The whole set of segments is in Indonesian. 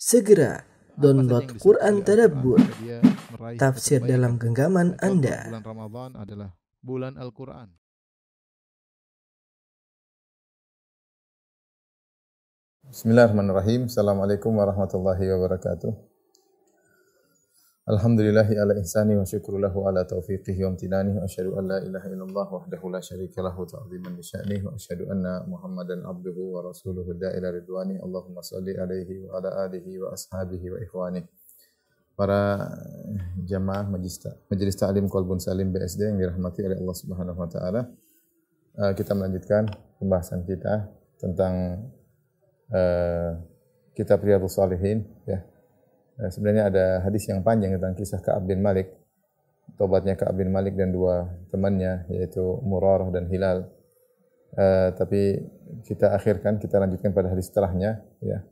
Segera download Quran Tadabbur, dia meraih tafsir kebaikan. dalam genggaman Contoh, Anda. Bulan Ramadan adalah bulan Al-Quran. Bismillahirrahmanirrahim. Assalamualaikum warahmatullahi wabarakatuh. Alhamdulillahi ala ihsani wa syukru lahu ala taufiqihi wa amtinani wa asyhadu an la ilaha illallah wahdahu la syarika lahu ta'ziman li sya'nihi wa asyhadu anna Muhammadan abduhu wa rasuluhu da'ila ridwani. Allahumma salli alaihi wa ala alihi wa ashabihi wa ikhwani. Para jamaah Majelis Ta'lim Qalbun Salim BSD yang dirahmati oleh Allah Subhanahu wa taala. Kita melanjutkan pembahasan kita tentang kitab Riyadhus Shalihin, ya. Sebenarnya ada hadis yang panjang tentang kisah Ka'ab bin Malik, tobatnya Ka'ab bin Malik dan dua temannya yaitu Murarah dan Hilal. Tapi kita lanjutkan pada hadis setelahnya, ya.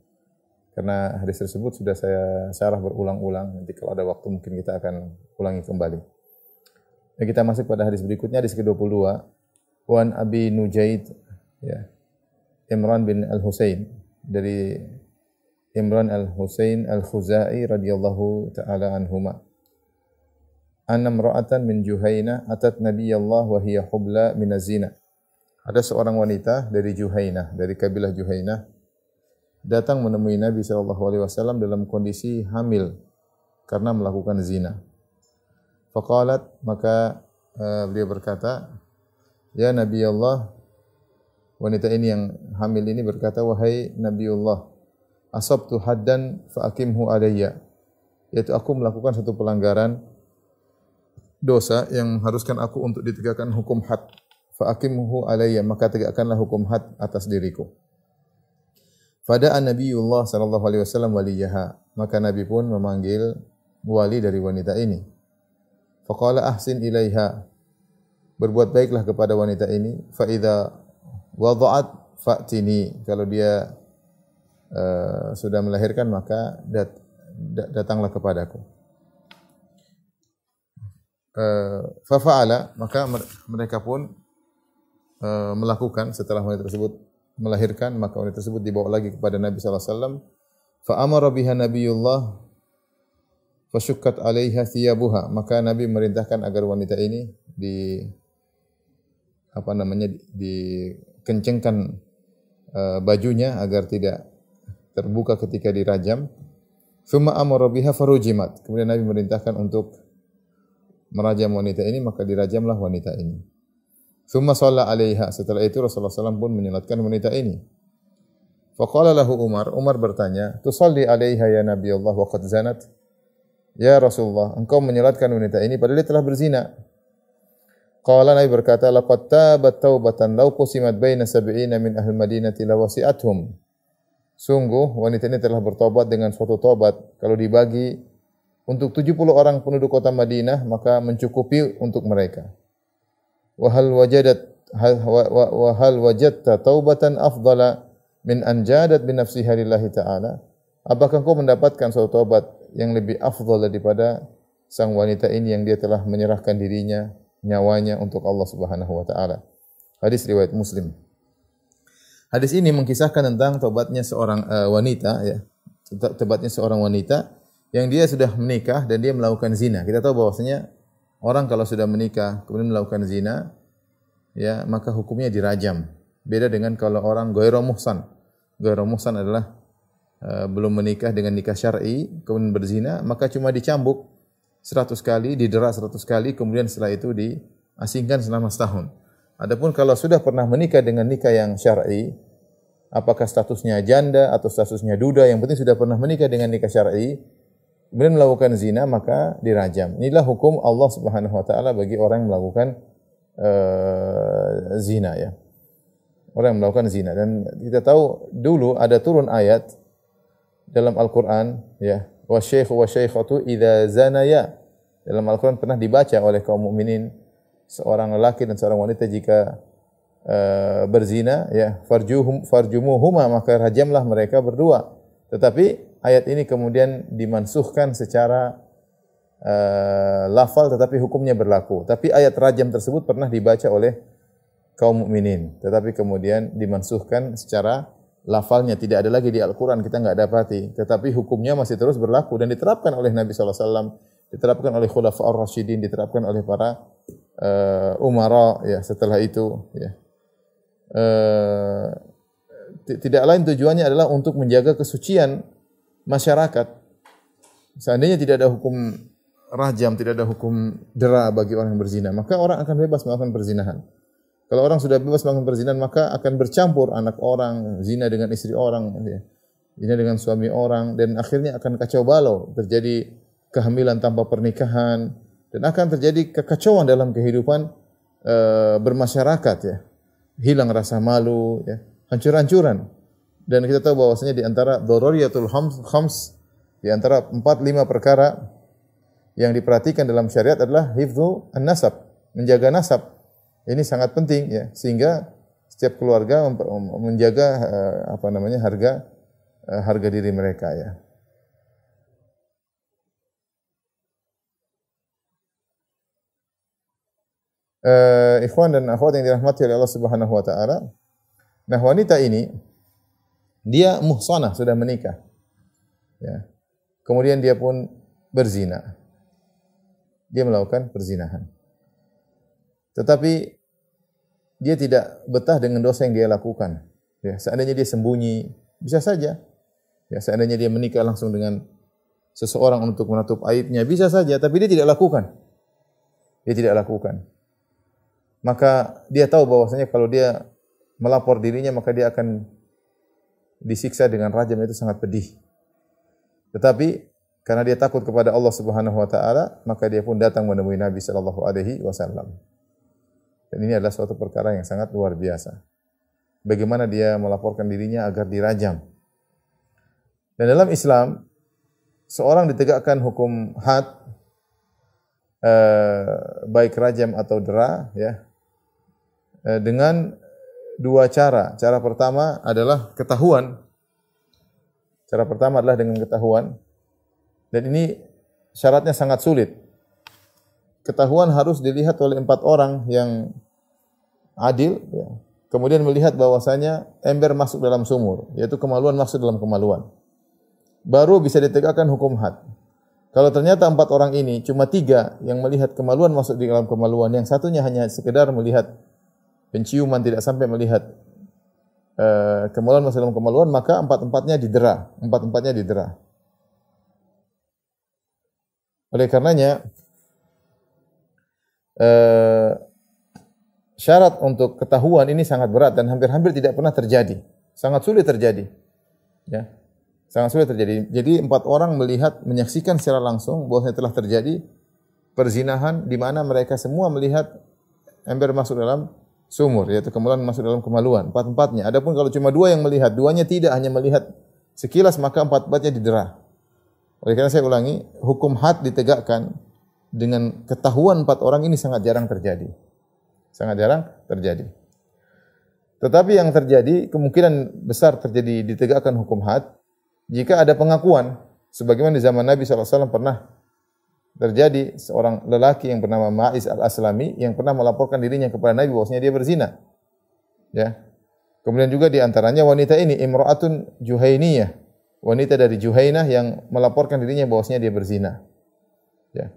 Karena hadis tersebut sudah saya syarah berulang-ulang. Nanti kalau ada waktu mungkin kita akan ulangi kembali. Ya, kita masuk pada hadis berikutnya, hadis ke-22. Wan Abi Nujaid, ya. Imran bin Al-Husain, dari Imran Al-Husain Al-Khuzai radhiyallahu ta'ala anhuma. Anna imra'atan min Juhainah atat Nabiyallah wa hiya hubla min az-zina. Ada seorang wanita dari Juhainah, dari kabilah Juhainah, datang menemui Nabi sallallahu alaihi wasallam dalam kondisi hamil karena melakukan zina. Faqalat, maka beliau berkata, "Ya Nabiyallah," wanita ini yang hamil ini berkata, "Wahai Nabiullah, asabtu haddan fa aqimhu alayya." Yaitu aku melakukan satu pelanggaran dosa yang mengharuskan aku untuk ditegakkan hukum had. Fa aqimhu alayya, maka tegakkanlah hukum had atas diriku. Fada'a Nabiullah sallallahu alaihi wasallam waliyaha, maka Nabi pun memanggil wali dari wanita ini. Faqala ahsin ilaiha, berbuat baiklah kepada wanita ini. Fa idza wada'at fa'tini, kalau dia sudah melahirkan maka datanglah kepadaku. Fafa'ala, maka mereka pun melakukan. Setelah wanita tersebut melahirkan, maka wanita tersebut dibawa lagi kepada Nabi sallallahu alaihi wasallam. Fa amara biha Nabiyullah fasyukkat 'alaiha thiyabuha, maka Nabi merintahkan agar wanita ini dikencengkan bajunya agar tidak terbuka ketika dirajam. Tsumma amara biha farujimat, kemudian Nabi merintahkan untuk merajam wanita ini, maka dirajamlah wanita ini. Tsumma shalla 'alaiha, setelah itu Rasulullah SAW pun menyolatkan wanita ini. Faqala lahu Umar bertanya, "Tusalli 'alaiha ya Nabiyullah wa qad zanat?" Ya Rasulullah, engkau menyolatkan wanita ini padahal dia telah berzina. Qala, Nabi berkata, "Laqad tabat taubatan law qusimat baina sab'ina min ahli Madinati lawasi'athum." Sungguh wanita ini telah bertobat dengan suatu tobat, kalau dibagi untuk 70 orang penduduk kota Madinah maka mencukupi untuk mereka. Wa hal wajadta taubatan afdala min an jadat bi nafsiha lillahi ta'ala? Apakah engkau mendapatkan suatu tobat yang lebih afdal daripada sang wanita ini yang dia telah menyerahkan dirinya, nyawanya untuk Allah Subhanahu wa taala? Hadis riwayat Muslim. Hadis ini mengkisahkan tentang tobatnya seorang wanita, ya. Tobatnya seorang wanita yang dia sudah menikah dan dia melakukan zina. Kita tahu bahwasanya orang kalau sudah menikah kemudian melakukan zina, ya, maka hukumnya dirajam. Beda dengan kalau orang ghairu muhsan. Ghairu muhsan adalah belum menikah dengan nikah syar'i kemudian berzina, maka cuma dicambuk 100 kali, didera 100 kali, kemudian setelah itu diasingkan selama setahun. Adapun kalau sudah pernah menikah dengan nikah yang syar'i, apakah statusnya janda atau statusnya duda, yang penting sudah pernah menikah dengan nikah syar'i, kemudian melakukan zina, maka dirajam. Inilah hukum Allah Subhanahu wa taala bagi orang yang melakukan zina, ya. Orang yang melakukan zina. Dan kita tahu dulu ada turun ayat dalam Al-Qur'an, ya, wasyaikhu wasyaikhatu idza zanaya. Dalam Al-Qur'an pernah dibaca oleh kaum mukminin, seorang lelaki dan seorang wanita jika berzina, ya, farjumuhuma, maka rajamlah mereka berdua. Tetapi ayat ini kemudian dimansuhkan secara lafal, tetapi hukumnya berlaku. Tapi ayat rajam tersebut pernah dibaca oleh kaum mukminin, tetapi kemudian dimansuhkan secara lafalnya tidak ada lagi di Al-Quran, kita nggak dapati. Tetapi hukumnya masih terus berlaku dan diterapkan oleh Nabi SAW, diterapkan oleh Khulafa'ur Rasyidin, diterapkan oleh para umara ya setelah itu. Ya. Tidak lain tujuannya adalah untuk menjaga kesucian masyarakat. Seandainya tidak ada hukum rajam, tidak ada hukum dera bagi orang yang berzina, maka orang akan bebas melakukan perzinahan. Kalau orang sudah bebas melakukan perzinahan, maka akan bercampur anak orang, zina dengan istri orang, ya. Zina dengan suami orang, dan akhirnya akan kacau balau, terjadi kehamilan tanpa pernikahan, dan akan terjadi kekacauan dalam kehidupan bermasyarakat, ya. Hilang rasa malu, ya. Hancur-hancuran. Dan kita tahu bahwasanya di antara daruriyatul khams, di antara 4-5 perkara yang diperhatikan dalam syariat adalah hifdzu an-nasab, menjaga nasab. Ini sangat penting ya, sehingga setiap keluarga menjaga harga diri mereka ya. Ikhwan dan akhwat yang dirahmati oleh Allah Subhanahu wa taala. Nah, wanita ini dia muhsanah, sudah menikah. Ya. Kemudian dia pun berzina. Dia melakukan perzinahan. Tetapi dia tidak betah dengan dosa yang dia lakukan. Ya, seandainya dia sembunyi, bisa saja. Ya, seandainya dia menikah langsung dengan seseorang untuk menutup aibnya, bisa saja. Tapi dia tidak lakukan. Dia tidak lakukan. Maka dia tahu bahwasanya kalau dia melapor dirinya, maka dia akan disiksa dengan rajam, itu sangat pedih. Tetapi karena dia takut kepada Allah Subhanahu wa taala, maka dia pun datang menemui Nabi sallallahu alaihi wasallam. Dan ini adalah suatu perkara yang sangat luar biasa. Bagaimana dia melaporkan dirinya agar dirajam. Dan dalam Islam, seorang ditegakkan hukum had, baik rajam atau dera, ya, dengan dua cara. Cara pertama adalah ketahuan. Cara pertama adalah dengan ketahuan. Dan ini syaratnya sangat sulit. Ketahuan harus dilihat oleh 4 orang yang adil, ya. Kemudian melihat bahwasanya ember masuk dalam sumur, yaitu kemaluan masuk dalam kemaluan. Baru bisa ditegakkan hukum had. Kalau ternyata 4 orang ini cuma 3 yang melihat kemaluan masuk di dalam kemaluan, yang satunya hanya sekedar melihat penciuman, tidak sampai melihat kemaluan masuk dalam kemaluan, maka 4-empatnya didera. 4-empatnya didera. Oleh karenanya, syarat untuk ketahuan ini sangat berat dan hampir-hampir tidak pernah terjadi. Sangat sulit terjadi. Ya. Sangat sulit terjadi. Jadi 4 orang melihat, menyaksikan secara langsung bahwa telah terjadi perzinahan di mana mereka semua melihat ember masuk dalam sumur, yaitu kemaluan masuk dalam kemaluan. 4-empatnya. Adapun kalau cuma 2 yang melihat, 2-nya tidak, hanya melihat sekilas, maka 4-empatnya didera. Oleh karena saya ulangi, hukum had ditegakkan dengan ketahuan 4 orang ini sangat jarang terjadi. Sangat jarang terjadi. Tetapi yang terjadi, kemungkinan besar terjadi ditegakkan hukum had jika ada pengakuan. Sebagaimana di zaman Nabi SAW pernah terjadi seorang lelaki yang bernama Ma'iz al-Aslami yang pernah melaporkan dirinya kepada Nabi bahwasanya dia berzina. Ya. Kemudian juga di antaranya wanita ini, Imra'atun Juhainiyah. Wanita dari Juhainah yang melaporkan dirinya bahwasanya dia berzina. Ya.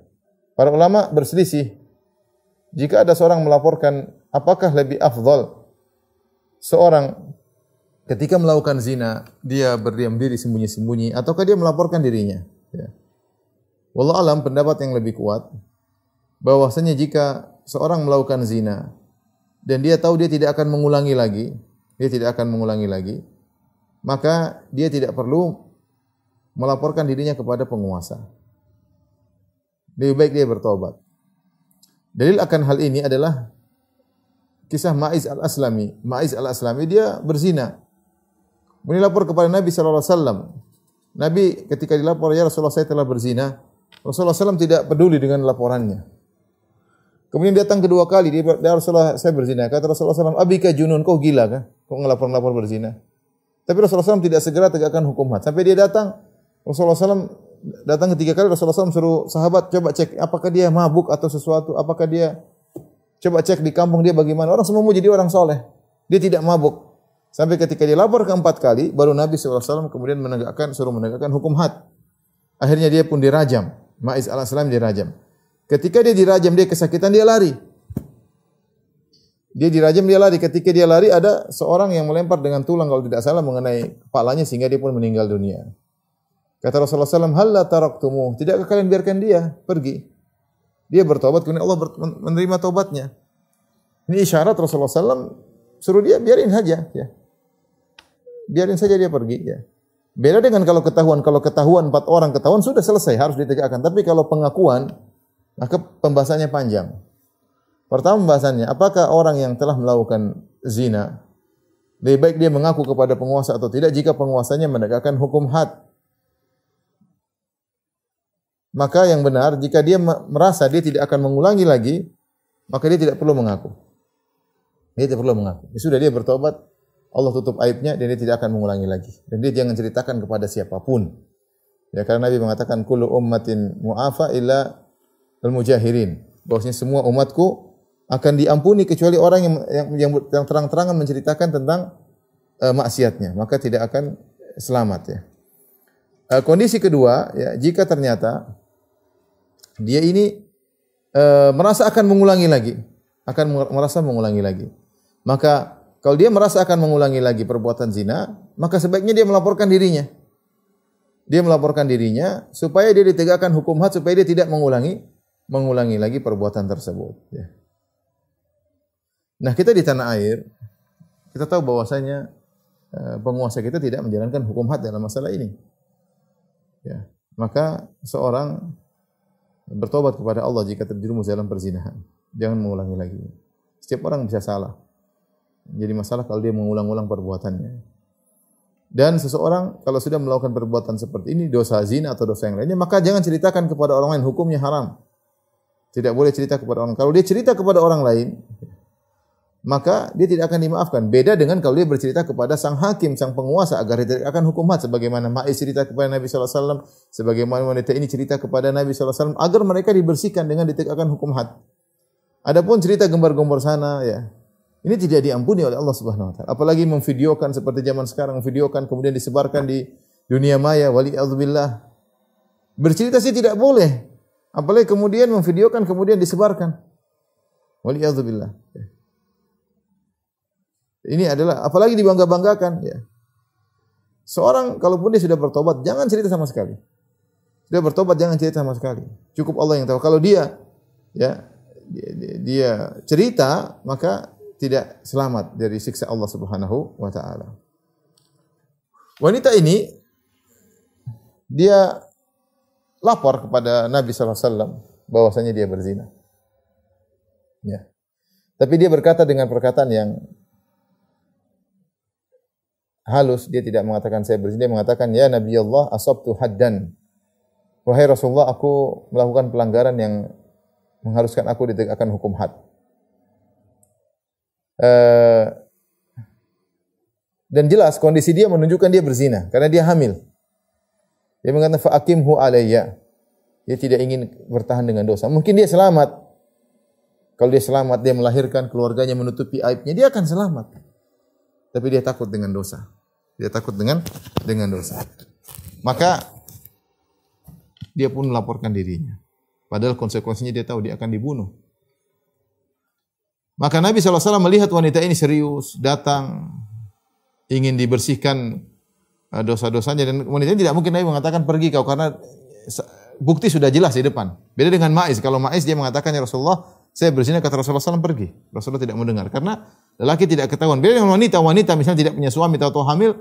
Para ulama berselisih. Jika ada seorang melaporkan, apakah lebih afdal seorang ketika melakukan zina, dia berdiam diri sembunyi-sembunyi, ataukah dia melaporkan dirinya? Ya. Wallahu alam, pendapat yang lebih kuat, bahwasanya jika seorang melakukan zina, dan dia tahu dia tidak akan mengulangi lagi, maka dia tidak perlu melaporkan dirinya kepada penguasa. Lebih baik dia bertobat. Dalil akan hal ini adalah kisah Ma'iz al-Aslami. Ma'iz al-Aslami dia berzina. Kemudian lapor kepada Nabi SAW. Nabi ketika dilapor, ya Rasulullah saya telah berzina, Rasulullah SAW tidak peduli dengan laporannya. Kemudian datang kedua kali, dia Rasulullah saya berzina. Kata Rasulullah SAW, abika junun, kau gila kan? Kau ngelapor-lapor berzina. Tapi Rasulullah SAW tidak segera tegakkan hukum had. Sampai dia datang, Rasulullah SAW datang ketiga kali, Rasulullah SAW suruh sahabat coba cek apakah dia mabuk atau sesuatu, apakah dia coba cek di kampung dia bagaimana. Orang semua mau jadi orang soleh, dia tidak mabuk. Sampai ketika dia lapor ke 4 kali, baru Nabi SAW kemudian suruh menegakkan hukum had. Akhirnya dia pun dirajam. Ma'iz alaihissalam dirajam. Ketika dia dirajam, dia kesakitan, dia lari. Dia dirajam, dia lari. Ketika dia lari, ada seorang yang melempar dengan tulang kalau tidak salah mengenai kepalanya sehingga dia pun meninggal dunia. Kata Rasulullah SAW, halla taraktumuh, tidakkah kalian biarkan dia pergi? Dia bertobat, kemudian Allah menerima tobatnya. Ini isyarat Rasulullah SAW suruh dia biarin saja, ya. Biarin saja dia pergi, ya. Beda dengan kalau ketahuan 4 orang ketahuan sudah selesai, harus ditegakkan. Tapi kalau pengakuan, maka pembahasannya panjang. Pertama pembahasannya, apakah orang yang telah melakukan zina lebih baik dia mengaku kepada penguasa atau tidak jika penguasanya menegakkan hukum had? Maka yang benar, jika dia merasa dia tidak akan mengulangi lagi, maka dia tidak perlu mengaku. Dia tidak perlu mengaku. Sudah dia bertobat, Allah tutup aibnya dan dia tidak akan mengulangi lagi. Dan dia jangan ceritakan kepada siapapun. Ya, karena Nabi mengatakan kullu ummatin mu'afa illa al-mujahirin. Bahwasanya semua umatku akan diampuni kecuali orang yang terang-terangan menceritakan tentang maksiatnya, maka tidak akan selamat, ya. Kondisi kedua, ya, jika ternyata dia ini merasa akan mengulangi lagi, maka kalau dia merasa akan mengulangi lagi perbuatan zina, maka sebaiknya dia melaporkan dirinya. Dia melaporkan dirinya supaya dia ditegakkan hukum had, supaya dia tidak mengulangi lagi perbuatan tersebut. Ya. Nah, kita di tanah air, kita tahu bahwasanya penguasa kita tidak menjalankan hukum had dalam masalah ini. Ya. Maka seorang bertobat kepada Allah jika terjerumus dalam perzinahan. Jangan mengulangi lagi. Setiap orang bisa salah. Jadi masalah kalau dia mengulang-ulang perbuatannya. Dan seseorang kalau sudah melakukan perbuatan seperti ini, dosa zina atau dosa yang lainnya, maka jangan ceritakan kepada orang lain, hukumnya haram. Tidak boleh cerita kepada orang. Kalau dia cerita kepada orang lain, maka dia tidak akan dimaafkan. Beda dengan kalau dia bercerita kepada sang hakim, sang penguasa agar dia akan hukum had, sebagaimana Ma'iz cerita kepada Nabi sallallahu alaihi wasallam, sebagaimana wanita ini cerita kepada Nabi sallallahu alaihi wasallam agar mereka dibersihkan dengan ditegakkan hukum had. Adapun cerita gembar-gembor sana, ya, ini tidak diampuni oleh Allah Subhanahu wa taala. Apalagi memvideokan seperti zaman sekarang, memvideokan kemudian disebarkan di dunia maya, wali'adzubillah. Bercerita sih tidak boleh. Apalagi kemudian memvideokan kemudian disebarkan. Wali'adzubillah. Ini adalah apalagi dibangga-banggakan, ya. Seorang kalaupun dia sudah bertobat, jangan cerita sama sekali. Sudah bertobat jangan cerita sama sekali. Cukup Allah yang tahu. Kalau dia, ya, dia cerita, maka tidak selamat dari siksa Allah Subhanahu wa taala. Wanita ini dia lapor kepada Nabi sallallahu alaihi wasallam bahwasanya dia berzina. Ya. Tapi dia berkata dengan perkataan yang halus, dia tidak mengatakan saya berzina, dia mengatakan ya Nabi Allah asabtu haddan. Wahai Rasulullah, aku melakukan pelanggaran yang mengharuskan aku ditegakkan hukum had. Dan jelas kondisi dia menunjukkan dia berzina karena dia hamil. Dia mengatakan fa aqimhu alayya. Dia tidak ingin bertahan dengan dosa. Mungkin dia selamat. Kalau dia selamat, dia melahirkan, keluarganya menutupi aibnya, dia akan selamat. Tapi dia takut dengan dosa. Dia takut dengan dosa. Maka dia pun melaporkan dirinya. Padahal konsekuensinya dia tahu dia akan dibunuh. Maka Nabi SAW melihat wanita ini serius, datang, ingin dibersihkan dosa-dosanya. Dan wanita ini tidak mungkin Nabi mengatakan pergi kau, karena bukti sudah jelas di depan. Beda dengan Ma'iz. Kalau Ma'iz dia mengatakan ya Rasulullah, saya berzina, kata Rasulullah SAW pergi. Rasulullah tidak mendengar. Karena lelaki tidak ketahuan. Beda dengan wanita. Wanita misalnya tidak punya suami atau hamil,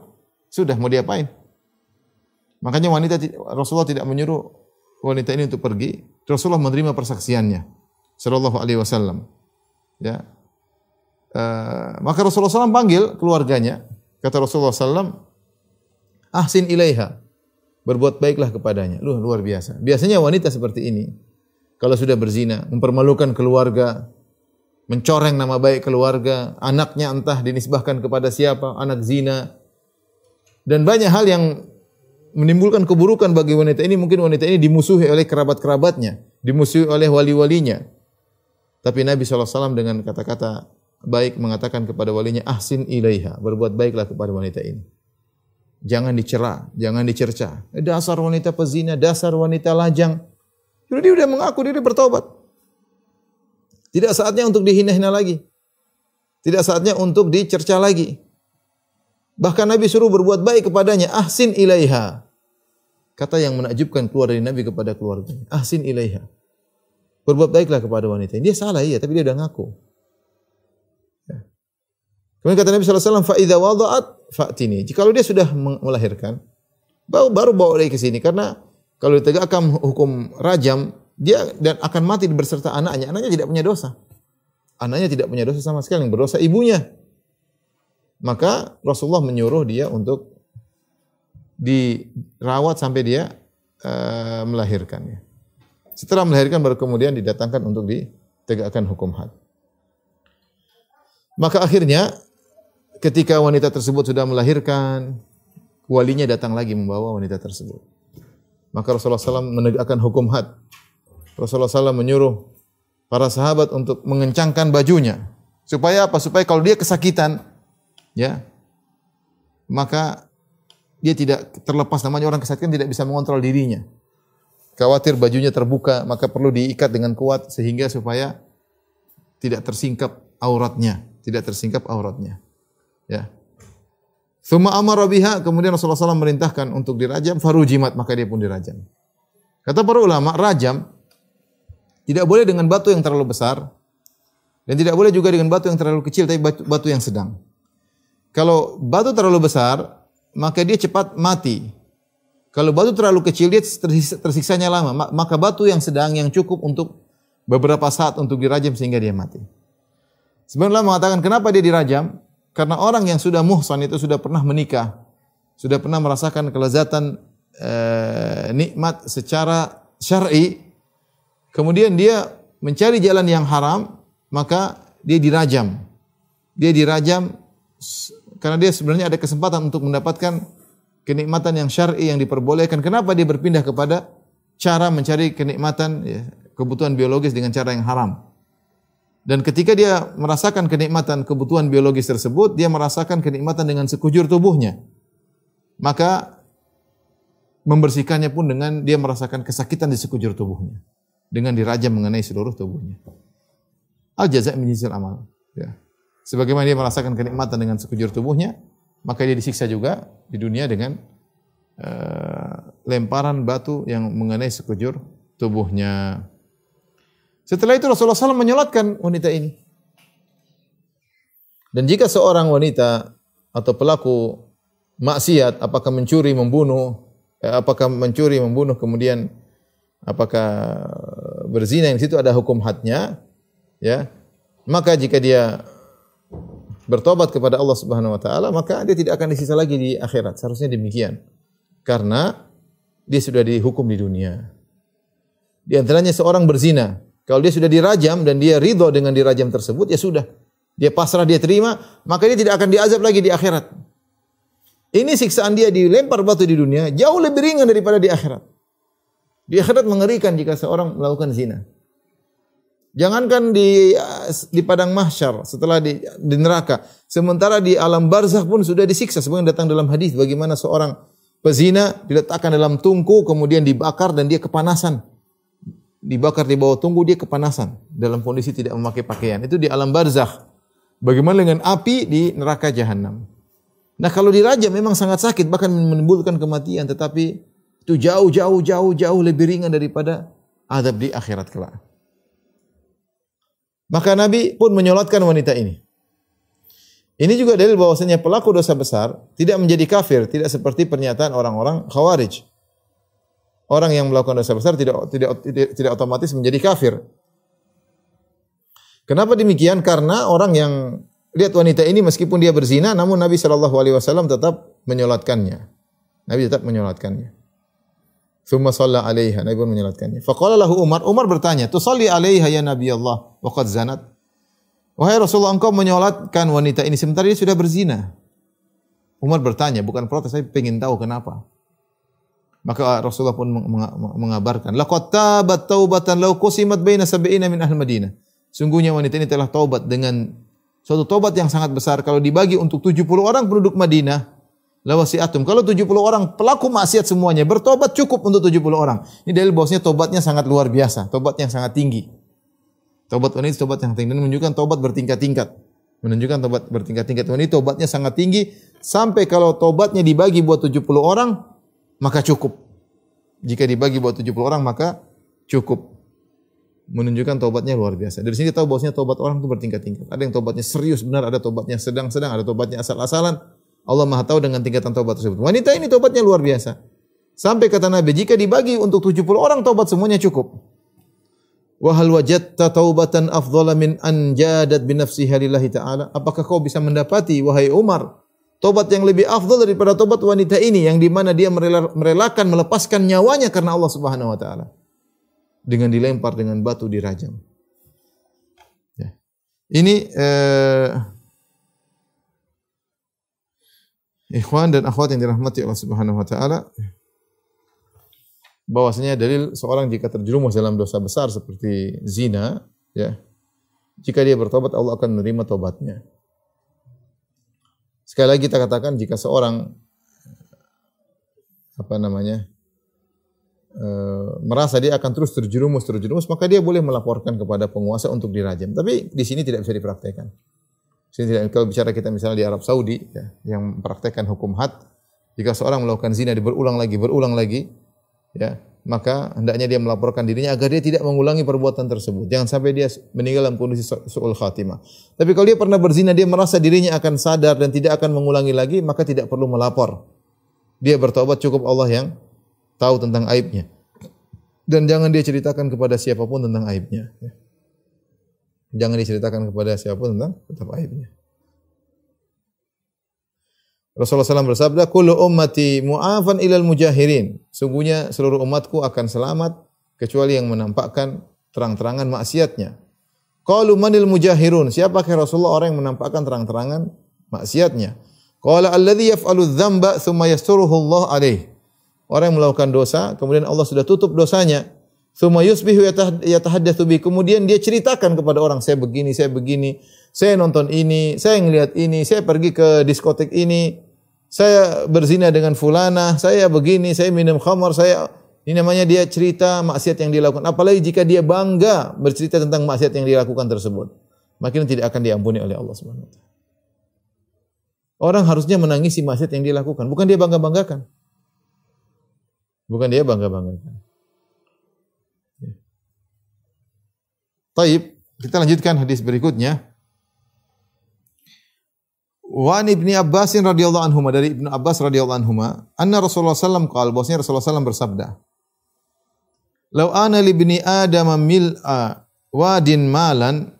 sudah mau diapain. Makanya Rasulullah tidak menyuruh wanita ini untuk pergi. Rasulullah menerima persaksiannya. Sallallahu alaihi wasallam. Ya, maka Rasulullah SAW panggil keluarganya. Kata Rasulullah SAW, ahsin ilaiha, berbuat baiklah kepadanya. Luar biasa. Biasanya wanita seperti ini, kalau sudah berzina, mempermalukan keluarga, mencoreng nama baik keluarga, anaknya entah dinisbahkan kepada siapa, anak zina, dan banyak hal yang menimbulkan keburukan bagi wanita ini. Mungkin wanita ini dimusuhi oleh kerabat-kerabatnya, dimusuhi oleh wali-walinya. Tapi Nabi SAW dengan kata-kata baik mengatakan kepada walinya, ahsin ilaiha, berbuat baiklah kepada wanita ini. Jangan dicela, jangan dicerca. Dasar wanita pezina, dasar wanita lajang. Jadi dia sudah mengaku dia bertobat. Tidak saatnya untuk dihina-hina lagi. Tidak saatnya untuk dicerca lagi. Bahkan Nabi suruh berbuat baik kepadanya, ahsin ilaiha. Kata yang menakjubkan keluar dari Nabi kepada keluarganya, ahsin ilaiha. Berbuat baiklah kepada wanita ini. Dia salah iya, tapi dia sudah ngaku. Kemudian kata Nabi SAW, فَإِذَا وَضَعَتْ فَأْتِنِي. Jikalau dia sudah melahirkan, baru bawa dia ke sini. Karena kalau ditegakkan hukum rajam, dia dan akan mati berserta anaknya. Anaknya tidak punya dosa. Anaknya tidak punya dosa sama sekali, yang berdosa ibunya. Maka Rasulullah menyuruh dia untuk dirawat sampai dia melahirkannya. Setelah melahirkan baru kemudian didatangkan untuk ditegakkan hukum had. Maka akhirnya ketika wanita tersebut sudah melahirkan, walinya datang lagi membawa wanita tersebut. Maka Rasulullah SAW menegakkan hukum had. Rasulullah SAW menyuruh para sahabat untuk mengencangkan bajunya. Supaya apa? Supaya kalau dia kesakitan, ya, maka dia tidak terlepas, namanya orang kesakitan tidak bisa mengontrol dirinya. Khawatir bajunya terbuka, maka perlu diikat dengan kuat sehingga supaya tidak tersingkap auratnya, Ya. Tsumma amara biha, kemudian Rasulullah SAW merintahkan untuk dirajam, farujimat, maka dia pun dirajam. Kata para ulama, rajam tidak boleh dengan batu yang terlalu besar dan tidak boleh juga dengan batu yang terlalu kecil, tapi batu yang sedang. Kalau batu terlalu besar, maka dia cepat mati. Kalau batu terlalu kecil, dia tersiksanya lama. Maka batu yang sedang, yang cukup untuk beberapa saat untuk dirajam sehingga dia mati. Sebenarnya mengatakan kenapa dia dirajam? Karena orang yang sudah muhsan itu sudah pernah menikah, sudah pernah merasakan kelezatan nikmat secara syar'i, kemudian dia mencari jalan yang haram, maka dia dirajam. Dia dirajam karena dia sebenarnya ada kesempatan untuk mendapatkan kenikmatan yang syar'i yang diperbolehkan. Kenapa dia berpindah kepada cara mencari kenikmatan, ya, kebutuhan biologis dengan cara yang haram? Dan ketika dia merasakan kenikmatan kebutuhan biologis tersebut, dia merasakan kenikmatan dengan sekujur tubuhnya. Maka membersihkannya pun dengan dia merasakan kesakitan di sekujur tubuhnya. Dengan dirajam mengenai seluruh tubuhnya. Al-jaza' min jinsil amal. Ya. Sebagaimana dia merasakan kenikmatan dengan sekujur tubuhnya, maka dia disiksa juga di dunia dengan lemparan batu yang mengenai sekujur tubuhnya. Setelah itu Rasulullah SAW menyolatkan wanita ini. Dan jika seorang wanita atau pelaku maksiat, apakah mencuri, membunuh, kemudian apakah berzina, yang di situ ada hukum hadnya, ya, maka jika dia bertobat kepada Allah Subhanahu wa taala, maka dia tidak akan disiksa lagi di akhirat. Seharusnya demikian. Karena dia sudah dihukum di dunia. Di antaranya seorang berzina, kalau dia sudah dirajam dan dia ridho dengan dirajam tersebut, ya sudah. Dia pasrah, dia terima, maka dia tidak akan diazab lagi di akhirat. Ini siksaan dia dilempar batu di dunia jauh lebih ringan daripada di akhirat. Di akhirat mengerikan jika seorang melakukan zina. Jangankan di padang mahsyar, setelah di neraka, sementara di alam barzakh pun sudah disiksa. Sebagaimana datang dalam hadis bagaimana seorang pezina diletakkan dalam tungku kemudian dibakar dan dia kepanasan. Dibakar di bawah tungku, dia kepanasan dalam kondisi tidak memakai pakaian. Itu di alam barzakh. Bagaimana dengan api di neraka jahanam? Nah, kalau dirajam memang sangat sakit, bahkan menimbulkan kematian, tetapi itu jauh lebih ringan daripada azab di akhirat kelak. Maka Nabi pun menyolatkan wanita ini. Ini juga dalil bahwasanya pelaku dosa besar tidak menjadi kafir, tidak seperti pernyataan orang-orang Khawarij. Orang yang melakukan dosa besar tidak otomatis menjadi kafir. Kenapa demikian? Karena orang yang lihat wanita ini meskipun dia berzina, namun Nabi SAW tetap menyolatkannya. Nabi tetap menyolatkannya. Thumma shalla 'alaiha, Nabi pun menyolatkannya. Faqala lahu Umar bertanya, "Tusalli 'alaiha ya Nabi Allah wa qad zanat?" Wahai Rasulullah, engkau menyolatkan wanita ini sementara dia sudah berzina. Umar bertanya, bukan protes, saya ingin tahu kenapa. Maka Rasulullah pun mengabarkan, "Laqad tabat taubatan law qusimat baina sab'ina min ahli Madinah." Sungguhnya wanita ini telah taubat dengan Suatu tobat yang sangat besar kalau dibagi untuk 70 orang penduduk Madinah, lawasi'atum. Kalau 70 orang pelaku maksiat semuanya bertobat cukup untuk 70 orang. Ini dalil bahwasanya tobatnya sangat luar biasa, tobat yang sangat tinggi. Tobat wanita tobat yang tinggi dan menunjukkan tobat bertingkat-tingkat. Menunjukkan tobat bertingkat-tingkat. Wanita tobatnya sangat tinggi sampai kalau tobatnya dibagi buat 70 orang maka cukup. Jika dibagi buat 70 orang maka cukup. Menunjukkan tobatnya luar biasa. Dari sini kita tahu bahwasanya tobat orang itu bertingkat-tingkat. Ada yang tobatnya serius benar, ada tobatnya sedang-sedang, ada tobatnya asal-asalan. Allah Maha tahu dengan tingkatan tobat tersebut. Wanita ini tobatnya luar biasa. Sampai kata Nabi, jika dibagi untuk 70 orang tobat semuanya cukup. Wa hal wajadta taubatan afdhala min an jadat bi nafsiha lillahi ta'ala? Apakah kau bisa mendapati wahai Umar tobat yang lebih afdal daripada tobat wanita ini yang di mana dia merelakan melepaskan nyawanya karena Allah Subhanahu wa taala? Dengan dilempar dengan batu dirajam. Ya. Ini ikhwan dan akhwat yang dirahmati Allah Subhanahu wa taala, bahwasanya dalil seorang jika terjerumus dalam dosa besar seperti zina, ya. Jika dia bertobat Allah akan menerima tobatnya. Sekali lagi kita katakan jika seorang merasa dia akan terus terjerumus, maka dia boleh melaporkan kepada penguasa untuk dirajam. Tapi di sini tidak bisa dipraktekkan. Kalau bicara kita misalnya di Arab Saudi, ya, yang mempraktekkan hukum had, jika seorang melakukan zina berulang lagi, ya, maka hendaknya dia melaporkan dirinya agar dia tidak mengulangi perbuatan tersebut. Jangan sampai dia meninggal dalam kondisi su'ul khatimah. Tapi kalau dia pernah berzina, dia merasa dirinya akan sadar dan tidak akan mengulangi lagi, maka tidak perlu melapor. Dia bertobat, cukup Allah yang tahu tentang aibnya. Dan jangan dia ceritakan kepada siapapun tentang aibnya. Jangan diceritakan kepada siapapun tentang aibnya. Rasulullah SAW bersabda, "Kullu ummati mu'afan ilal mujahirin." Sungguhnya seluruh umatku akan selamat kecuali yang menampakkan terang-terangan maksiatnya. Qalu manil mujahirun? Siapakah Rasulullah orang yang menampakkan terang-terangan maksiatnya? Qala alladhi yaf'alu dzamba tsumma yasturuhu Allah alaih. Orang yang melakukan dosa, kemudian Allah sudah tutup dosanya. Tsumma yusbihu yatahaddatsu bi. Kemudian dia ceritakan kepada orang, saya begini, saya nonton ini, saya ngelihat ini, saya pergi ke diskotek ini, saya berzina dengan fulana, saya begini, saya minum khamar, ini namanya dia cerita maksiat yang dilakukan. Apalagi jika dia bangga bercerita tentang maksiat yang dilakukan tersebut, maka tidak akan diampuni oleh Allah Subhanahu wa taala. Orang harusnya menangisi maksiat yang dilakukan, bukan dia bangga-banggakan. Bukan dia bangga-banggakan. Taib, kita lanjutkan hadis berikutnya. Wa Ibnu Abbas radhiyallahu anhu, dari Ibnu Abbas radhiyallahu anhu, anna Rasulullah sallallahu alaihi wasallam bahwasanya Rasulullah sallallahu bersabda, "Lau ana li ibni Adam mil'a wadin malan."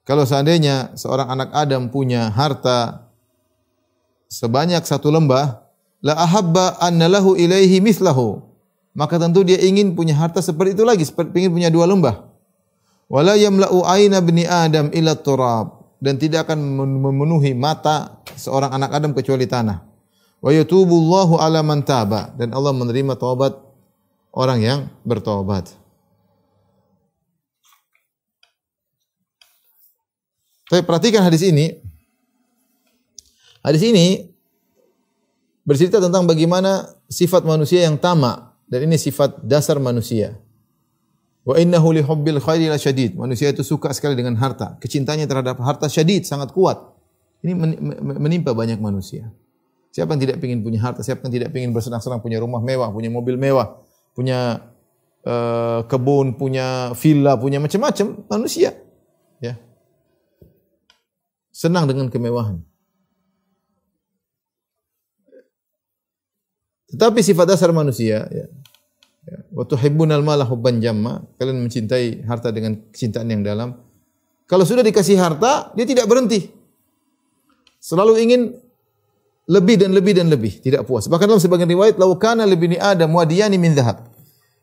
Kalau seandainya seorang anak Adam punya harta sebanyak satu lembah, la ahabba anna lahu ilaihi mithlahu. Maka tentu dia ingin punya harta seperti itu lagi, ingin punya dua lembah. Wala yamla'u aina ibni Adam illa turab. Dan tidak akan memenuhi mata seorang anak Adam kecuali tanah. Wa yatubullahu ala man taba, dan Allah menerima taubat orang yang bertobat. Tapi perhatikan hadis ini. Hadis ini bercerita tentang bagaimana sifat manusia yang tamak, dan ini sifat dasar manusia. Wa innahu li hubbil khairi lasyadid. Manusia itu suka sekali dengan harta. Kecintanya terhadap harta syadid, sangat kuat. Ini menimpa banyak manusia. Siapa yang tidak ingin punya harta? Siapa yang tidak ingin bersenang-senang punya rumah mewah, punya mobil mewah, punya kebun, punya villa, punya macam-macam manusia. Ya. Senang dengan kemewahan. Tetapi sifat dasar manusia, ya. Wa tuhibbunal mala hubban jamma, kalian mencintai harta dengan kecintaan yang dalam. Kalau sudah dikasih harta, dia tidak berhenti. Selalu ingin lebih dan lebih dan lebih, tidak puas. Bahkan dalam sebagian riwayat, law kana libni Adam wadiyani min dhahab.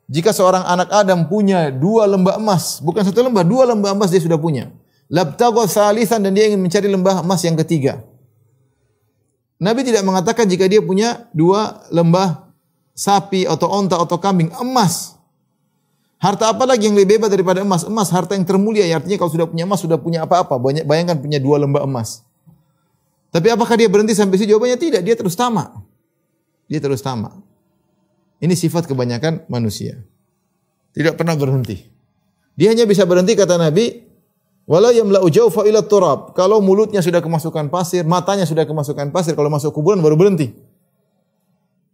Jika seorang anak Adam punya dua lembah emas, bukan satu lembah, dua lembah emas dia sudah punya. Labtagha salisan, dan dia ingin mencari lembah emas yang ketiga. Nabi tidak mengatakan jika dia punya dua lembah sapi atau onta atau kambing emas. Harta apa lagi yang lebih hebat daripada emas? Emas harta yang termulia. Artinya kalau sudah punya emas, sudah punya apa-apa. Bayangkan punya 2 lembah emas. Tapi apakah dia berhenti sampai situ? Jawabannya tidak. Dia terus tamak. Dia terus tamak. Ini sifat kebanyakan manusia. Tidak pernah berhenti. Dia hanya bisa berhenti, kata Nabi, wala yamla'u jawfa ila turab. Kalau mulutnya sudah kemasukan pasir, matanya sudah kemasukan pasir, kalau masuk kuburan baru berhenti.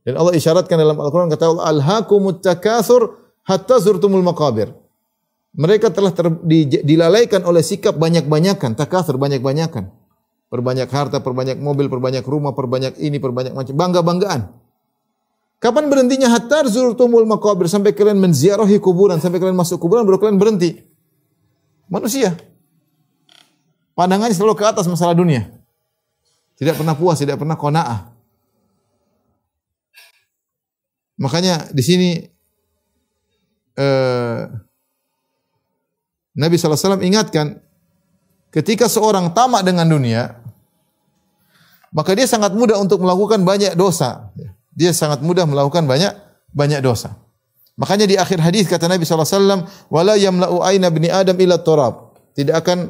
Dan Allah isyaratkan dalam Al-Quran, kata Allah, alhaakumut takatsur hatta zurtumul maqabir. Mereka telah dilalaikan oleh sikap banyak-banyakan, takatsur banyak-banyakan. Perbanyak harta, perbanyak mobil, perbanyak rumah, perbanyak ini, perbanyak macam bangga-banggaan. Kapan berhentinya? Hatta zurtumul maqabir, sampai kalian menziarahi kuburan, sampai kalian masuk kuburan baru kalian berhenti. Manusia pandangannya selalu ke atas masalah dunia. Tidak pernah puas, tidak pernah qanaah. Makanya di sini Nabi SAW ingatkan, ketika seorang tamak dengan dunia, maka dia sangat mudah untuk melakukan banyak dosa. Dia sangat mudah melakukan banyak dosa. Makanya di akhir hadis kata Nabi SAW, wala yamla'u aina bni Adam ila turab. Tidak akan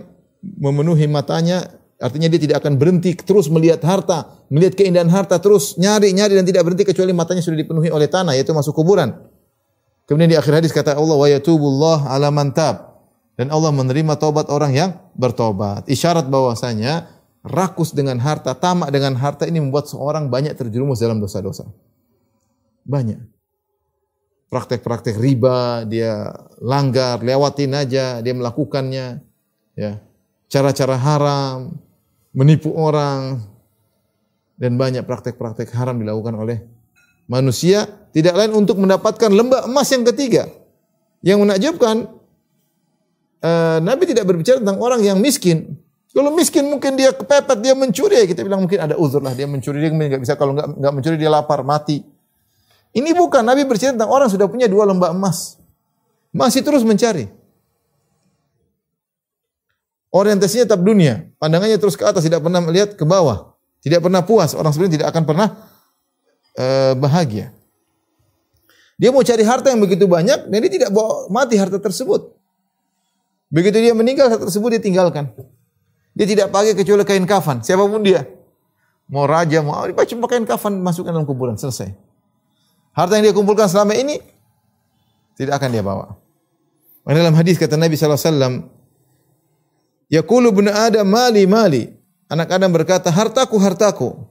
memenuhi matanya, artinya dia tidak akan berhenti terus melihat harta, melihat keindahan harta, terus nyari dan tidak berhenti kecuali matanya sudah dipenuhi oleh tanah, yaitu masuk kuburan. Kemudian di akhir hadis kata Allah, wa yatubullah ala man tab. Dan Allah menerima taubat orang yang bertobat. Isyarat bahwasanya rakus dengan harta, tamak dengan harta ini membuat seorang banyak terjerumus dalam dosa-dosa. Banyak. Praktek-praktek riba dia langgar, lewatin aja, dia melakukannya, ya. Cara-cara haram, menipu orang, dan banyak praktek-praktek haram dilakukan oleh manusia, tidak lain untuk mendapatkan lembah emas yang ketiga. Yang menakjubkan, Nabi tidak berbicara tentang orang yang miskin. Kalau miskin mungkin dia kepepet, dia mencuri, kita bilang mungkin ada uzur lah, dia mencuri, dia nggak bisa, kalau nggak mencuri dia lapar, mati. Ini bukan, Nabi bercerita tentang orang sudah punya 2 lembah emas, masih terus mencari. Orientasinya tetap dunia, pandangannya terus ke atas, tidak pernah melihat ke bawah, tidak pernah puas. Orang sebenarnya tidak akan pernah bahagia. Dia mau cari harta yang begitu banyak, dan dia tidak bawa mati harta tersebut. Begitu dia meninggal, harta tersebut dia tinggalkan. Dia tidak pakai kecuali kain kafan, siapapun dia. Mau raja, mau apa, cuma kain kafan masukkan dalam kuburan, selesai. Harta yang dia kumpulkan selama ini tidak akan dia bawa. Dalam hadis kata Nabi SAW, yaqulu ibnu Adam mali mali. Anak Adam berkata, hartaku hartaku.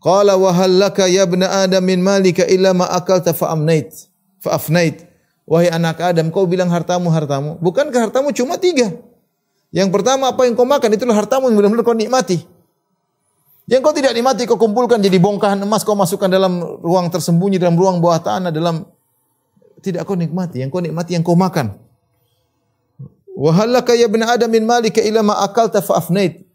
Qala wa hal laka ya ibnu Adam min malika illa ma akalta fa afnait. Wahai anak Adam, kau bilang hartamu hartamu. Bukankah hartamu cuma 3? Yang pertama, apa yang kau makan itulah hartamu yang benar-benar kau nikmati. Yang kau tidak nikmati kau kumpulkan jadi bongkahan emas, kau masukkan dalam ruang tersembunyi, dalam ruang bawah tanah, tidak kau nikmati. Yang kau nikmati yang kau makan. Wa hal laka ya ibnu Adam min malika illa ma akalta fa afnait.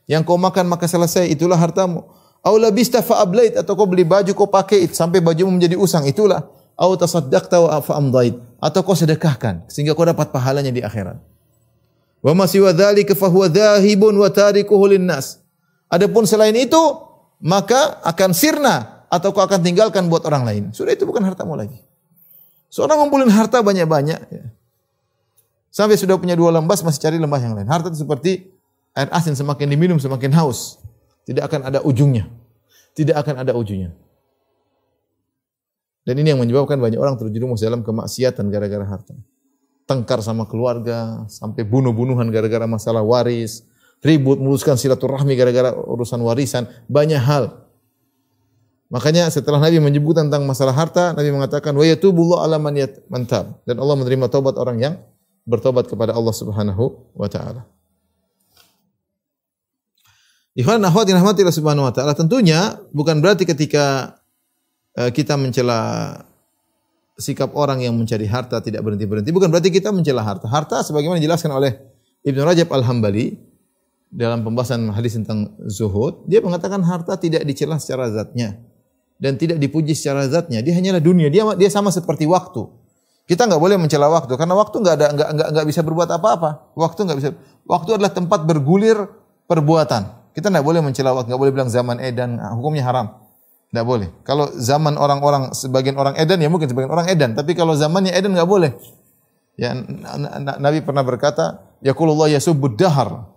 Yang kau makan maka selesai, itulah hartamu. Aw labista fa ablait, atau kau beli baju kau pakai sampai bajumu menjadi usang, itulah. Aw tasaddaqta wa fa amdait, atau kau sedekahkan sehingga kau dapat pahalanya di akhirat. Wa ma siwa dzalika fa huwa dzahibun wa tarikuhu linnas. Adapun selain itu maka akan sirna atau kau akan tinggalkan buat orang lain. Sudah, itu bukan hartamu lagi. Seorang ngumpulin harta banyak-banyak, ya. Sampai sudah punya 2 lembah masih cari lembah yang lain. Harta itu seperti air asin, semakin diminum semakin haus. Tidak akan ada ujungnya. Tidak akan ada ujungnya. Dan ini yang menyebabkan banyak orang terjerumus dalam kemaksiatan gara-gara harta. Tengkar sama keluarga, sampai bunuh-bunuhan gara-gara masalah waris, ribut memutuskan silaturahmi gara-gara urusan warisan, banyak hal. Makanya setelah Nabi menyebut tentang masalah harta, Nabi mengatakan wa yatubullahu ala man tab, dan Allah menerima taubat orang yang bertobat kepada Allah Subhanahu wa taala. Ikhwan akhwat yang dirahmati Allah Subhanahu wa taala, tentunya bukan berarti ketika kita mencela sikap orang yang mencari harta tidak berhenti-berhenti, bukan berarti kita mencela harta. Harta sebagaimana dijelaskan oleh Ibnu Rajab Al-Hambali dalam pembahasan hadis tentang zuhud, dia mengatakan harta tidak dicela secara zatnya dan tidak dipuji secara zatnya. Dia hanyalah dunia. Dia sama seperti waktu. Kita enggak boleh mencela waktu karena waktu enggak bisa berbuat apa-apa. Waktu adalah tempat bergulir perbuatan. Kita enggak boleh mencela waktu, enggak boleh bilang zaman edan, hukumnya haram. Tidak boleh. Kalau zaman orang-orang, sebagian orang edan, ya mungkin sebagian orang edan. Tapi kalau zamannya edan nggak boleh. Ya, Nabi pernah berkata, Yaqulullah yasubbud dahar.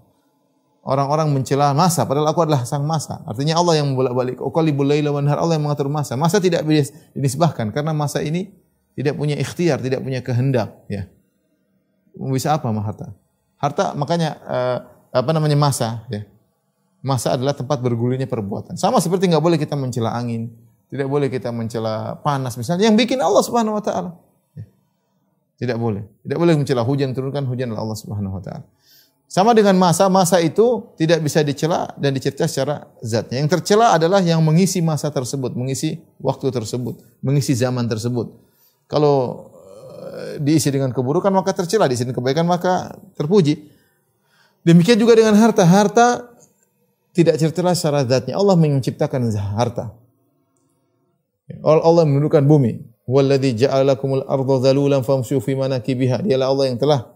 Orang-orang mencela masa, padahal aku adalah sang masa. Artinya Allah yang membolak-balik. Uqallibul laila wan nahar, Allah yang mengatur masa. Masa tidak dinisbahkan karena masa ini tidak punya ikhtiar, tidak punya kehendak. Ya. Bisa apa sama harta? Harta makanya masa. Ya. Masa adalah tempat bergulirnya perbuatan. Sama seperti nggak boleh kita mencela angin, tidak boleh kita mencela panas misalnya. Yang bikin Allah Subhanahu Wa Taala. Ya. Tidak boleh mencela hujan, turunkan hujan oleh Allah Subhanahu Wa Taala. Sama dengan masa itu tidak bisa dicela dan dicerca secara zatnya. Yang tercela adalah yang mengisi masa tersebut, mengisi waktu tersebut, mengisi zaman tersebut. Kalau diisi dengan keburukan maka tercela, diisi dengan kebaikan maka terpuji. Demikian juga dengan harta. Harta tidak tercela secara zatnya. Allah menciptakan harta. Allah menundukkan bumi. Walladzi ja'ala lakumul arda dzalulan famshu fi manakibiha. Dialah Allah yang telah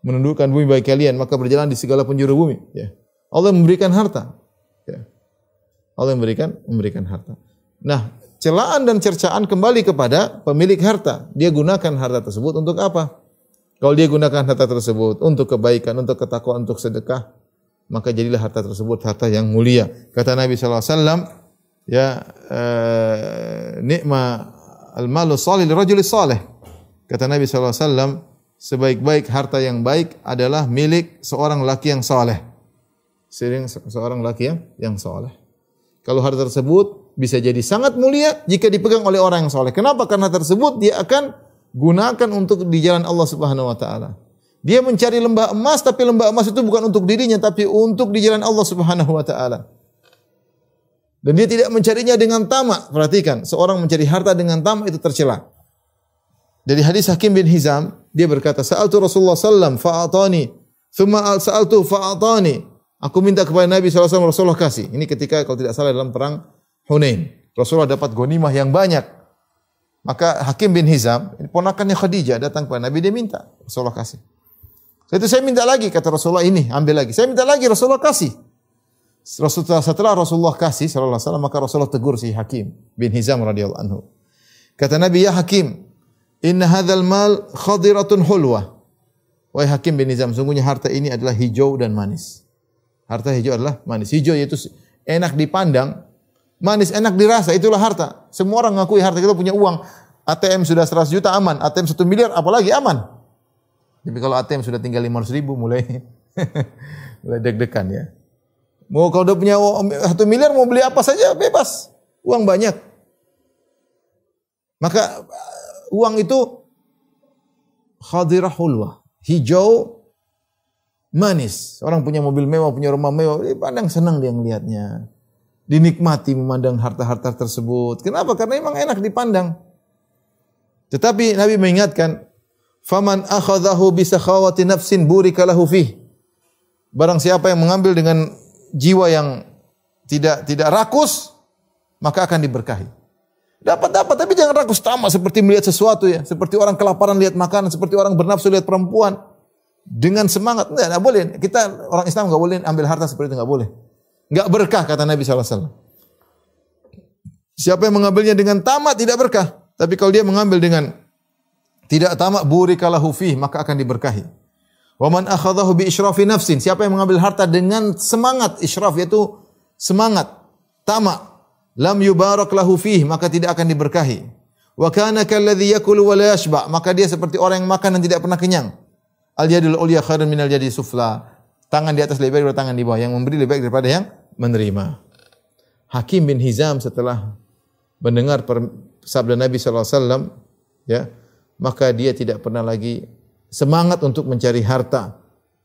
menundukkan bumi bagi kalian, maka berjalan di segala penjuru bumi. Ya. Allah memberikan harta. Ya. Allah memberikan harta. Nah, celaan dan cercaan kembali kepada pemilik harta. Dia gunakan harta tersebut untuk apa? Kalau dia gunakan harta tersebut untuk kebaikan, untuk ketakwaan, untuk sedekah, maka jadilah harta tersebut harta yang mulia. Kata Nabi sallallahu alaihi wasallam, ya nikma al-malu salih lirajuli salih. Kata Nabi sallallahu alaihi wasallam, sebaik-baik harta yang baik adalah milik seorang laki yang saleh. Seorang laki yang saleh. Kalau harta tersebut bisa jadi sangat mulia jika dipegang oleh orang yang saleh. Kenapa? Karena tersebut dia akan gunakan untuk di jalan Allah Subhanahu Wa Taala. Dia mencari lembah emas, tapi lembah emas itu bukan untuk dirinya, tapi untuk di jalan Allah Subhanahu Wa Taala. Dan dia tidak mencarinya dengan tamak. Perhatikan, seorang mencari harta dengan tamak itu tercela. Dari hadis Hakim bin Hizam, dia berkata, "Sa'altu Rasulullah sallam fa'atani, thumma sa'altu fa'atani." Aku minta kepada Nabi SAW, Rasulullah kasih. Ini ketika kalau tidak salah dalam perang Hunain. Rasulullah dapat ghanimah yang banyak. Maka Hakim bin Hizam, ponakannya Khadijah, datang kepada Nabi, dia minta, Rasulullah kasih. Setelah itu saya minta lagi, kata Rasulullah, ini ambil lagi. Saya minta lagi, Rasulullah kasih. Setelah Rasulullah kasih sallallahu alaihi wasallam, maka Rasulullah tegur si Hakim bin Hizam radhiyallahu anhu. Kata Nabi, "Ya Hakim, inna hadzal mal khadiratun hulwa." Wahai Hakim bin Hizam, sungguhnya harta ini adalah hijau dan manis. Harta hijau adalah manis. Hijau yaitu enak dipandang, manis enak dirasa, itulah harta. Semua orang mengakui harta. Kita punya uang, ATM sudah 100 juta aman, ATM 1 miliar apalagi aman. Tapi kalau ATM sudah tinggal 500 ribu mulai deg-degan ya. Mau kalau udah punya 1 miliar mau beli apa saja bebas. Uang banyak. Maka uang itu khadirah hulwah, hijau manis. Orang punya mobil mewah, punya rumah mewah, pandang senang dia melihatnya. Dinikmati memandang harta-harta tersebut. Kenapa? Karena memang enak dipandang. Tetapi Nabi mengingatkan, "Faman akhadhahu bi sakhawati nafsin burika lahu fih." Barang siapa yang mengambil dengan jiwa yang tidak rakus, maka akan diberkahi. Dapat, tapi jangan rakus tamak seperti melihat sesuatu ya, seperti orang kelaparan lihat makanan, seperti orang bernafsu lihat perempuan. Dengan semangat, enggak boleh. Kita orang Islam enggak boleh ambil harta seperti itu, enggak boleh. Enggak berkah kata Nabi sallallahu alaihi wasallam. Siapa yang mengambilnya dengan tamak tidak berkah, tapi kalau dia mengambil dengan tidak tamak burikalahu fih, maka akan diberkahi. Wa man akhadhahu bi israfi nafsin, siapa yang mengambil harta dengan semangat, israf yaitu semangat, tamak, lam yubarak lahu fih, maka tidak akan diberkahi. Wa kana kalladzi yakulu wa la yashba, maka dia seperti orang yang makan dan tidak pernah kenyang. Al yadul ulya khairun minal yadi sufla. Tangan di atas lebih baik daripada tangan di bawah. Yang memberi lebih baik daripada yang menerima. Hakim bin Hizam setelah mendengar sabda Nabi sallallahu alaihi wasallam, ya, maka dia tidak pernah lagi semangat untuk mencari harta.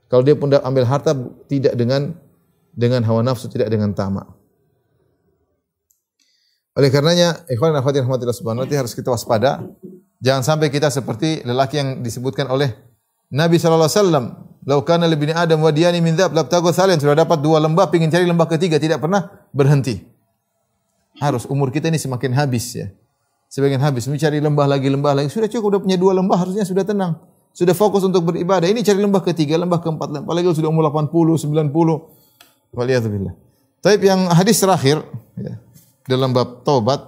Kalau dia pun ambil harta tidak dengan hawa nafsu, tidak dengan tamak. Oleh karenanya, ikhwan dan akhwat yang rahmatillah subhanahu wa ta'ala, harus kita waspada. Jangan sampai kita seperti lelaki yang disebutkan oleh Nabi sallallahu alaihi wasallam, "Lau kana li bani Adam wadiyani min dzab labtagu thalain." Sudah dapat 2 lembah, ingin cari lembah ketiga, tidak pernah berhenti. Harus umur kita ini semakin habis ya. Semakin habis mencari lembah lagi. Sudah cukup, sudah punya 2 lembah, harusnya sudah tenang. Sudah fokus untuk beribadah. Ini cari lembah ketiga, lembah keempat, apalagi sudah umur 80, 90. Waliyadzubillah. Taib yang hadis terakhir ya. dalam bab taubat.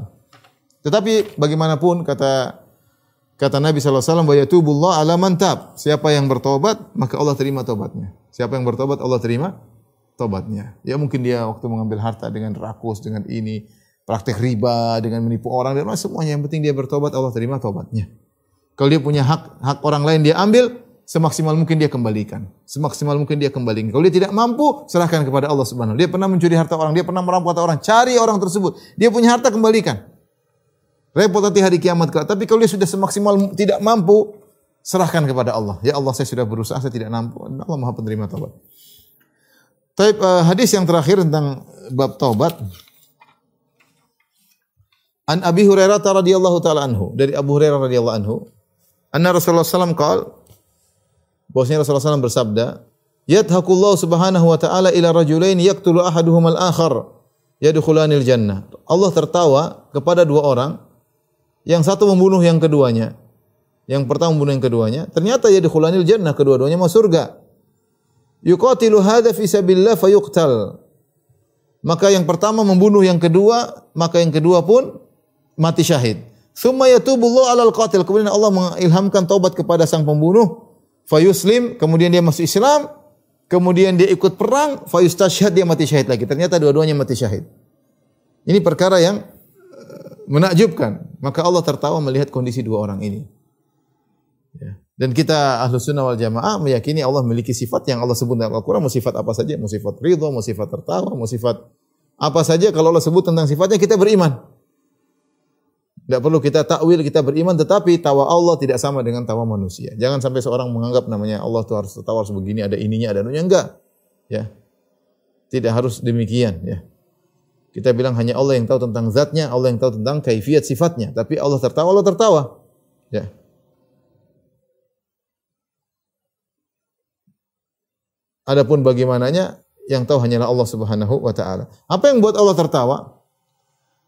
Tetapi bagaimanapun kata Nabi SAW, wa yatubullah ala man tab. Siapa yang bertobat, maka Allah terima tobatnya. Siapa yang bertobat, Allah terima tobatnya. Ya mungkin dia waktu mengambil harta dengan rakus, dengan ini, praktek riba, dengan menipu orang, dan semuanya. Yang penting dia bertobat, Allah terima tobatnya. Kalau dia punya hak orang lain dia ambil, semaksimal mungkin dia kembalikan. Semaksimal mungkin dia kembalikan. Kalau dia tidak mampu, serahkan kepada Allah Subhanahu. Dia pernah mencuri harta orang, dia pernah merampok harta orang, cari orang tersebut. Dia punya harta, kembalikan. Repot nanti hari kiamat kelak. Tapi kalau dia sudah semaksimal tidak mampu, serahkan kepada Allah. Ya Allah, saya sudah berusaha, saya tidak mampu. Allah Maha Penerima taubat. Hadis yang terakhir tentang bab taubat. An Abi Hurairah radhiyallahu taala anhu, dari Abu Hurairah radhiyallahu anhu, anna Rasulullah sallallahu alaihi wasallam qaal, bahwasanya Rasulullah SAW bersabda, yadhakullahu subhanahu wa ta'ala ila rajulain yaqtulu ahaduhum al-akhar yadkhulanil jannah. Allah tertawa kepada dua orang, yang satu membunuh yang keduanya. Yang pertama membunuh yang keduanya, ternyata yadkhulanil jannah, kedua-duanya masuk surga. Yuqatilu hadza fi sabilillah fayuqtal. Maka yang pertama membunuh yang kedua, maka yang kedua pun mati syahid. Tsumma yatubullahu 'alal qatil. Kemudian Allah mengilhamkan taubat kepada sang pembunuh, fayuslim, kemudian dia masuk Islam, kemudian dia ikut perang, fayustashhad, dia mati syahid lagi. Ternyata dua-duanya mati syahid. Ini perkara yang menakjubkan. Maka Allah tertawa melihat kondisi dua orang ini. Ya. Dan kita Ahlus Sunnah wal Jamaah meyakini Allah memiliki sifat yang Allah sebut dalam Al-Quran. Mau sifat apa saja, mau sifat ridha, mau sifat tertawa, mau sifat apa saja. Kalau Allah sebut tentang sifatnya, kita beriman. Tidak perlu kita takwil, kita beriman. Tetapi tawa Allah tidak sama dengan tawa manusia. Jangan sampai seorang menganggap namanya Allah itu harus tertawa, harus begini, ada ininya, ada anunya. Enggak. Ya. Tidak harus demikian. Ya. Kita bilang hanya Allah yang tahu tentang zatnya, Allah yang tahu tentang kaifiyat sifatnya. Tapi Allah tertawa. Ya. Adapun bagaimananya, yang tahu hanyalah Allah Subhanahu wa ta'ala. Apa yang buat Allah tertawa?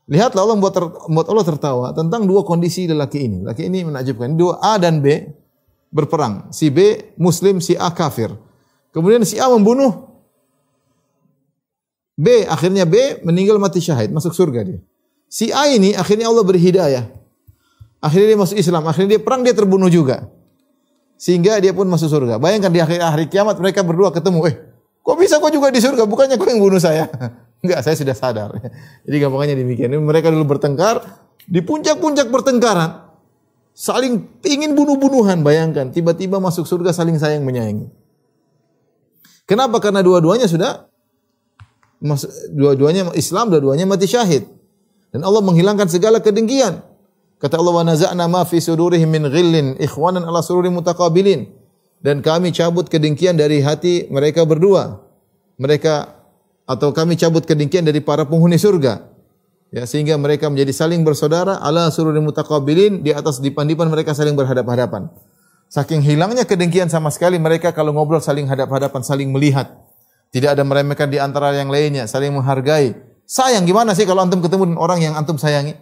Lihatlah Allah membuat Allah tertawa tentang dua kondisi lelaki ini. Lelaki ini menakjubkan. Dua A dan B berperang. Si B Muslim, si A kafir. Kemudian si A membunuh B. Akhirnya B meninggal mati syahid, masuk surga dia. Si A ini akhirnya Allah beri hidayah. Akhirnya dia masuk Islam. Akhirnya dia perang, dia terbunuh juga. Sehingga dia pun masuk surga. Bayangkan di akhir kiamat mereka berdua ketemu. Kok bisa kau juga di surga? Bukannya kau yang bunuh saya? Enggak, saya sudah sadar. Jadi gampangnya demikian. Mereka dulu bertengkar, di puncak-puncak pertengkaran, saling ingin bunuh-bunuhan. Bayangkan, tiba-tiba masuk surga saling sayang menyayangi. Kenapa? Karena dua-duanya Islam, dua-duanya mati syahid. Dan Allah menghilangkan segala kedengkian. Kata Allah, wa naza'na ma fi sudurihim min ghillin ikhwanan ala sururin mutaqabilin. Dan kami cabut kedengkian dari hati mereka berdua. Kami cabut kedengkian dari para penghuni surga. Ya, sehingga mereka menjadi saling bersaudara ala sururin mutaqabilin, di atas dipan-dipan mereka saling berhadap-hadapan. Saking hilangnya kedengkian sama sekali, mereka kalau ngobrol saling hadap-hadapan, saling melihat. Tidak ada meremehkan di antara yang lainnya, saling menghargai. Sayang gimana sih kalau antum ketemu dengan orang yang antum sayangi?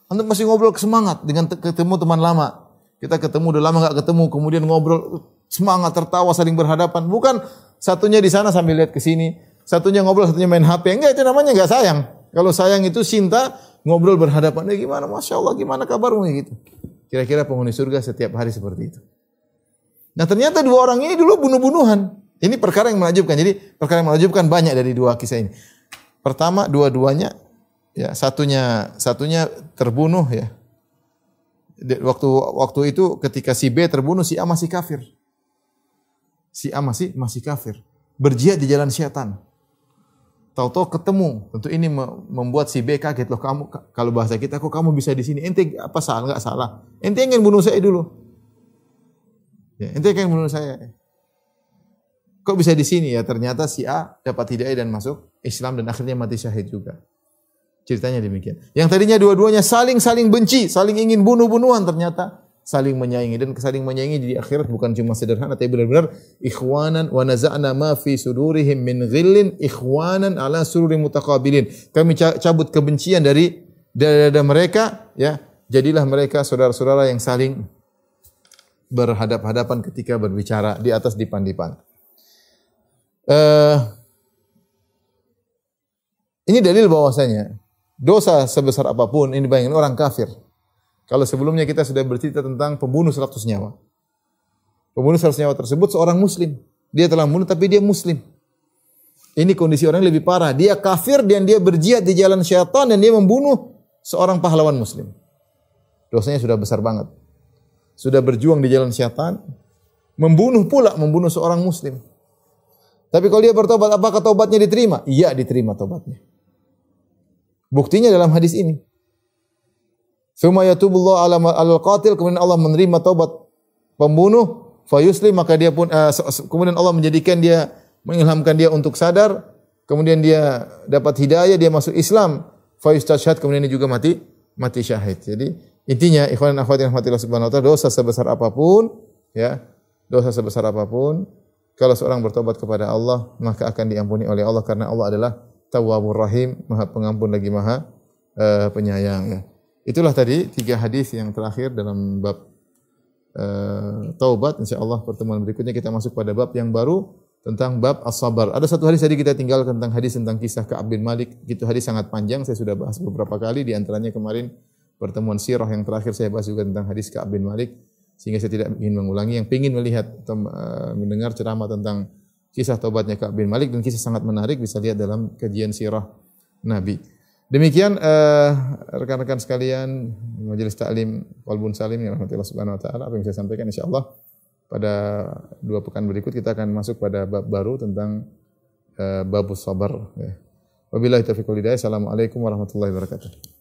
Antum masih ngobrol semangat dengan ketemu teman lama. Kita ketemu udah lama enggak ketemu, kemudian ngobrol semangat, tertawa, saling berhadapan. Bukan satunya di sana sambil lihat ke sini, satunya ngobrol, satunya main HP. Enggak, itu namanya enggak sayang. Kalau sayang itu cinta, ngobrol berhadapan. Gimana? Masya Allah, gimana kabarmu? Gitu. Kira-kira penghuni surga setiap hari seperti itu. Nah ternyata dua orang ini dulu bunuh-bunuhan. Ini perkara yang menakjubkan. Jadi perkara yang menakjubkan banyak dari dua kisah ini. Pertama, dua-duanya, ya satunya terbunuh ya. Waktu itu ketika si B terbunuh, si A masih kafir. Si A masih kafir. Berjihad di jalan syaitan. Tahu-tahu ketemu. Tentu ini membuat si B kaget. Loh kamu, kalau bahasa kita, kok kamu bisa di sini? Ente apa salah? Enggak salah. Ente ingin bunuh saya dulu. Ya, ente ingin bunuh saya. Kok bisa di sini? Ya ternyata si A dapat hidayah dan masuk Islam dan akhirnya mati syahid juga. Ceritanya demikian. Yang tadinya dua-duanya saling benci, saling ingin bunuh-bunuhan, ternyata saling menyayangi. Dan saling menyayangi di akhirat bukan cuma sederhana, tapi benar-benar ikhwanan wa naza'na ma fi sudurihim min ghillin ikhwanan ala sururin mutaqabilin. Kami cabut kebencian dari dada mereka, ya. Jadilah mereka saudara-saudara yang saling berhadap-hadapan ketika berbicara di atas dipan-dipan. Ini dalil bahwasanya Dosa sebesar apapun, ini bayangin orang kafir. Kalau sebelumnya kita sudah bercerita tentang pembunuh 100 nyawa. Pembunuh 100 nyawa tersebut seorang muslim. Dia telah membunuh tapi dia muslim. Ini kondisi orang yang lebih parah. Dia kafir dan dia berjihad di jalan syaitan dan dia membunuh seorang pahlawan muslim. Dosanya sudah besar banget. Sudah berjuang di jalan syaitan, membunuh seorang muslim. Tapi kalau dia bertobat, apakah tobatnya diterima? Iya, diterima tobatnya. Buktinya dalam hadis ini. Tsumma yatubullahu 'alal qatil, kemudian Allah menerima taubat pembunuh, fayuslim, maka dia pun kemudian Allah menjadikan dia, mengilhamkan dia untuk sadar, kemudian dia dapat hidayah, dia masuk Islam, fayustashhad, kemudian dia juga mati syahid. Jadi intinya ikhwan dan akhwat yang rahmatillah subhanahu wa ta'ala, dosa sebesar apapun, ya, dosa sebesar apapun, kalau seorang bertobat kepada Allah, maka akan diampuni oleh Allah karena Allah adalah Tawwabur Rahim, Maha Pengampun lagi Maha Penyayang, ya. Itulah tadi 3 hadis yang terakhir dalam bab taubat. Insyaallah pertemuan berikutnya kita masuk pada bab yang baru tentang bab as-sabar. Ada satu hadis tadi kita tinggal tentang hadis tentang kisah Ka'ab bin Malik. Itu hadis sangat panjang, saya sudah bahas beberapa kali, di antaranya kemarin pertemuan sirah yang terakhir saya bahas juga tentang hadis Ka'ab bin Malik, sehingga saya tidak ingin mengulangi. Yang ingin melihat atau mendengar ceramah tentang kisah taubatnya Ka'ab bin Malik dan kisah sangat menarik bisa lihat dalam kajian sirah Nabi. Demikian rekan-rekan sekalian majelis taklim Qalbun Salim yang rahmatillah subhanahu wa taala, apa yang saya sampaikan insyaallah pada 2 pekan berikut kita akan masuk pada bab baru tentang babus sabar, ya. Wabillahi taufiq wal hidayah. Assalamualaikum warahmatullahi wabarakatuh.